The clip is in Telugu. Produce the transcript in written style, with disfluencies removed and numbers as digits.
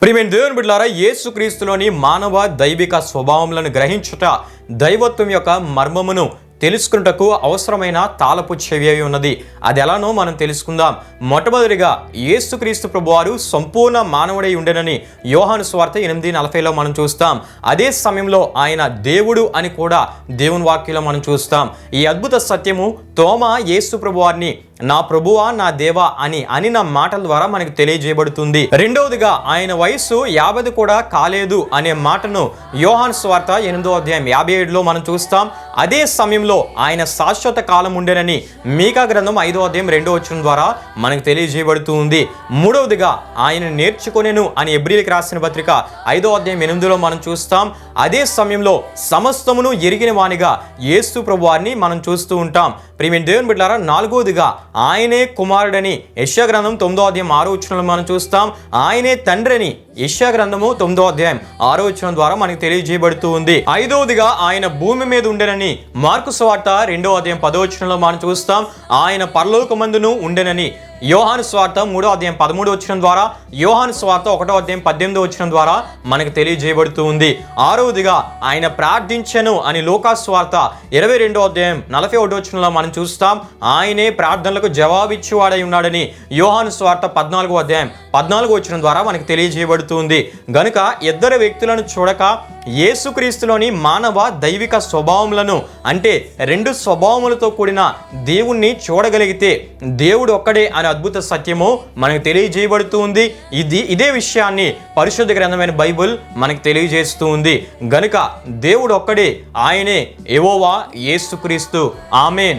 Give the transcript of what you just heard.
ప్రియమైన దేవుని బిడ్డలారా, యేసుక్రీస్తులోని మానవ దైవిక స్వభావములను గ్రహించుట దైవత్వం యొక్క మర్మమును తెలుసుకున్నటకు అవసరమైన తాళపు చెవి అయి ఉన్నది. అది ఎలానో మనం తెలుసుకుందాం. మొట్టమొదటిగా యేసుక్రీస్తు ప్రభువారు సంపూర్ణ మానవుడై ఉండెనని యోహాను సువార్త 8:40లో మనం చూస్తాం. అదే సమయంలో ఆయన దేవుడు అని కూడా దేవుని వాక్యంలో మనం చూస్తాం. ఈ అద్భుత సత్యము తోమా యేసు ప్రభువారిని నా ప్రభువా నా దేవా అని అనిన మాటల ద్వారా మనకు తెలియజేయబడుతుంది. రెండవదిగా ఆయన వయసు 50 కూడా కాలేదు అనే మాటను యోహాను సువార్త 8:57లో మనం చూస్తాం. అదే సమయంలో ఆయన శాశ్వత కాలం ఉండేనని మీకా గ్రంథం 5:2 ద్వారా మనకు తెలియజేయబడుతుంది. మూడవదిగా ఆయన నేర్చుకొనెను అని హెబ్రీయులకు రాసిన పత్రిక 5:8లో మనం చూస్తాం. అదే సమయంలో సమస్తమును ఎరిగిన వానిగా యేసు ప్రభువారిని మనం చూస్తూ ఉంటాం. ప్రియమైన దేవుని బిడ్డలారా, నాలుగవదిగా ఆయనే కుమారుడని యెషయా గ్రంథం 9:6 మనం చూస్తాం. ఆయనే తండ్రి అని యెషయా గ్రంథము 9:6 ద్వారా మనకు తెలియజేయబడుతూ ఉంది. ఐదవదిగా ఆయన భూమి మీద ఉండెనని మార్కు సువార్త 2:10 మనం చూస్తాం. ఆయన పరలోకమందును ఉండెనని యోహాను సువార్త 3:13 ద్వారా, యోహాను సువార్త 1:18 ద్వారా మనకు తెలియజేయబడుతూ ఉంది. ఆరవదిగా ఆయన ప్రార్థించెను అని లూకా సువార్త 22:41 మనం చూస్తాం. ఆయనే ప్రార్థనలకు జవాబిచ్చేవాడై ఉన్నాడని యోహాను సువార్త 14:14 ద్వారా మనకు తెలియజేయబడుతుంది. గనుక ఇద్దరు వ్యక్తులను చూడక యేసుక్రీస్తులోని మానవ దైవిక స్వభావములను, అంటే రెండు స్వభావములతో కూడిన దేవుణ్ణి చూడగలిగితే దేవుడు ఒక్కడే అనే అద్భుత సత్యము మనకు తెలియజేయబడుతూ ఉంది. ఇదే విషయాన్ని పరిశుద్ధ గ్రంథమైన బైబిల్ మనకు తెలియజేస్తూ ఉంది. గనుక దేవుడు ఒక్కడే, ఆయనే యెహోవా యేసుక్రీస్తు. ఆమేన్.